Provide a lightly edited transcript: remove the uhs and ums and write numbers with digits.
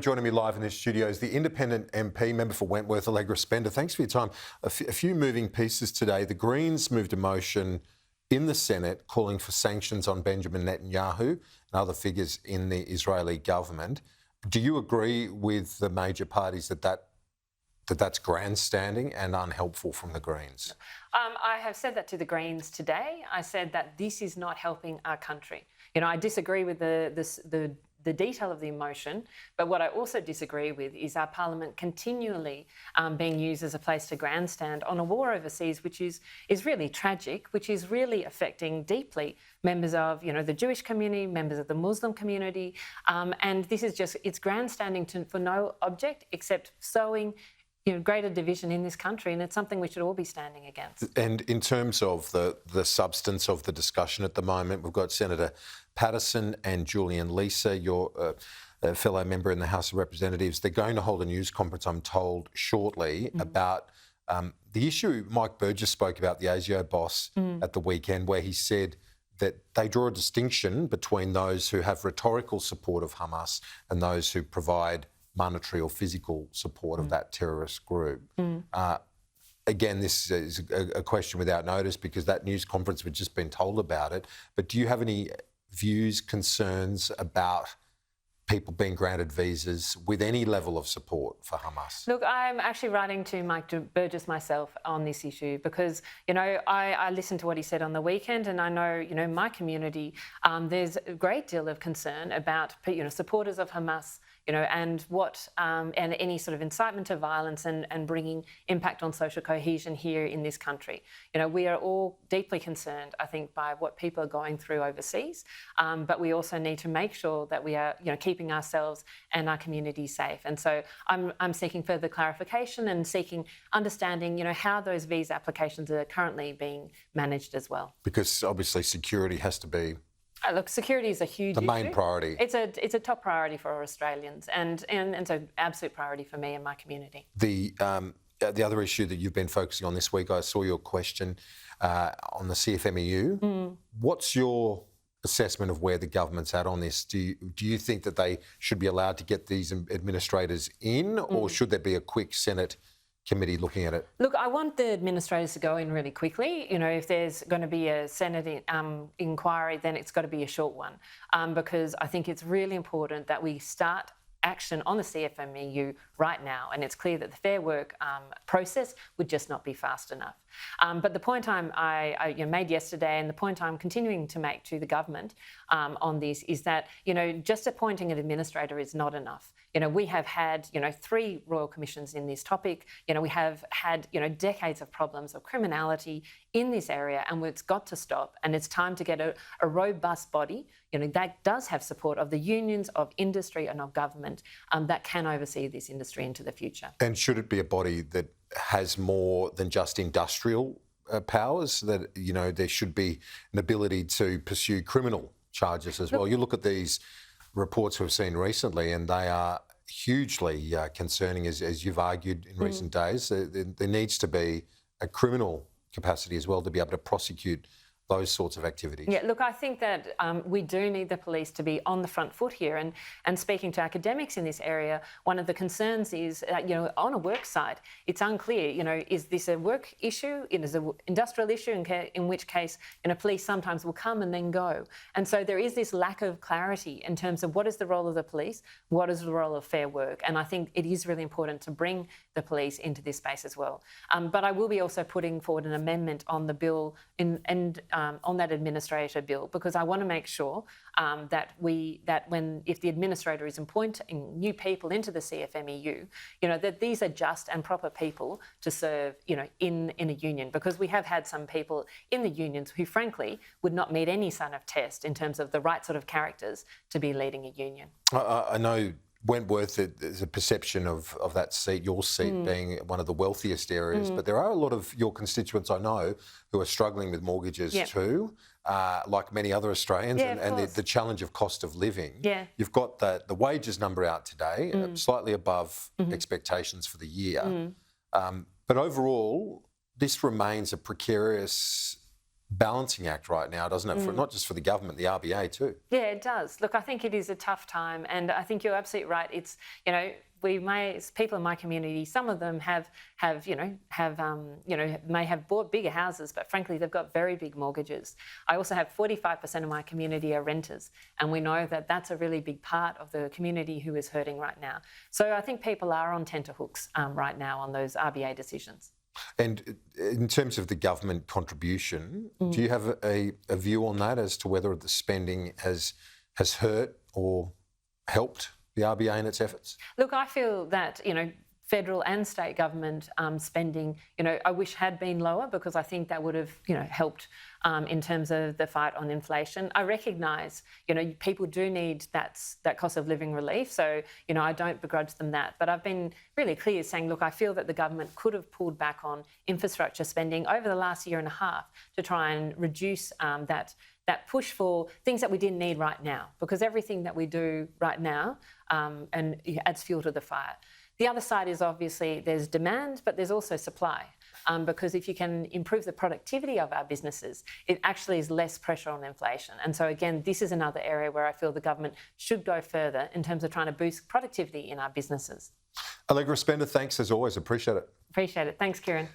Joining me live in the studio is the independent MP, member for Wentworth, Allegra Spender. Thanks for your time. A few moving pieces today. The Greens moved a motion in the Senate calling for sanctions on Benjamin Netanyahu and other figures in the Israeli government. Do you agree with the major parties that's grandstanding and unhelpful from the Greens? I have said that to the Greens today. I said that this is not helping our country. I disagree with the detail of the emotion, but what I also disagree with is our parliament continually being used as a place to grandstand on a war overseas, which is really tragic, which is really affecting deeply members of the Jewish community, members of the Muslim community, and this is it's grandstanding for no object except sowing greater division in this country, and it's something we should all be standing against. And in terms of the substance of the discussion at the moment, we've got Senator Patterson and Julian Leeser, your fellow member in the House of Representatives. They're going to hold a news conference, I'm told, shortly about the issue Mike Burgess spoke about, the ASIO boss, at the weekend, where he said that they draw a distinction between those who have rhetorical support of Hamas and those who provide monetary or physical support of that terrorist group. Again, this is a question without notice because that news conference we've just been told about it. But do you have any views, concerns about people being granted visas with any level of support for Hamas? Look, I'm actually writing to Mike Burgess myself on this issue because, I listened to what he said on the weekend, and I know, my community, there's a great deal of concern about, supporters of Hamas, and and any sort of incitement to violence and bringing impact on social cohesion here in this country. We are all deeply concerned, I think, by what people are going through overseas, but we also need to make sure that we are, keeping ourselves and our community safe. And so I'm seeking further clarification and seeking understanding, how those visa applications are currently being managed as well. Because obviously security has to be look, security is a huge issue. The main priority. It's a top priority for our Australians and so absolute priority for me and my community. The other issue that you've been focusing on this week, I saw your question on the CFMEU. What's your assessment of where the government's at on this? Do you think that they should be allowed to get these administrators in, or should there be a quick Senate committee looking at it? Look, I want the administrators to go in really quickly. If there's going to be a Senate inquiry, then it's got to be a short one, because I think it's really important that we start action on the CFMEU right now, and it's clear that the Fair Work process would just not be fast enough. But the point I made yesterday, and the point I'm continuing to make to the government on this, is that just appointing an administrator is not enough. We have had 3 royal commissions in this topic. We have had decades of problems of criminality in this area, and it's got to stop. And it's time to get a robust body that does have support of the unions, of industry, and of government that can oversee this industry into the future. And should it be a body that has more than just industrial powers? That there should be an ability to pursue criminal charges as well. You look at these reports we've seen recently, and they are hugely concerning, as you've argued in recent days. There needs to be a criminal capacity as well to be able to prosecute those sorts of activities. Yeah, look, I think that we do need the police to be on the front foot here. And speaking to academics in this area, one of the concerns is, on a work site, it's unclear, is this a work issue? Is it an industrial issue, in which case, police sometimes will come and then go. And so there is this lack of clarity in terms of what is the role of the police, what is the role of Fair Work. And I think it is really important to bring the police into this space as well. But I will be also putting forward an amendment on the bill on that administrator bill, because I want to make sure that if the administrator is appointing new people into the CFMEU, that these are just and proper people to serve, in a union, because we have had some people in the unions who, frankly, would not meet any sort of test in terms of the right sort of characters to be leading a union. I know Wentworth, there's a perception of that seat, your seat, being one of the wealthiest areas, but there are a lot of your constituents I know who are struggling with mortgages too, like many other Australians, and the challenge of cost of living. Yeah. You've got the wages number out today, slightly above expectations for the year. But overall, this remains a precarious balancing act right now, doesn't it? For, not just for the government, the RBA too. Yeah, it does. Look, I think it is a tough time, and I think you're absolutely right. It's, you know, people in my community, some of them may have bought bigger houses, but frankly, they've got very big mortgages. I also have 45% of my community are renters, and we know that that's a really big part of the community who is hurting right now. So I think people are on tenterhooks right now on those RBA decisions. And in terms of the government contribution, do you have a view on that as to whether the spending has hurt or helped the RBA in its efforts? Look, I feel that, you know, federal and state government spending, you know, I wish had been lower, because I think that would have, you know, helped in terms of the fight on inflation. I recognise, you know, people do need that cost of living relief, so, you know, I don't begrudge them that. But I've been really clear saying, look, I feel that the government could have pulled back on infrastructure spending over the last year and a half to try and reduce that push for things that we didn't need right now, because everything that we do right now and adds fuel to the fire. The other side is obviously there's demand, but there's also supply. Because if you can improve the productivity of our businesses, it actually is less pressure on inflation. And so again, this is another area where I feel the government should go further in terms of trying to boost productivity in our businesses. Allegra Spender, thanks as always. Appreciate it. Appreciate it. Thanks, Kieran.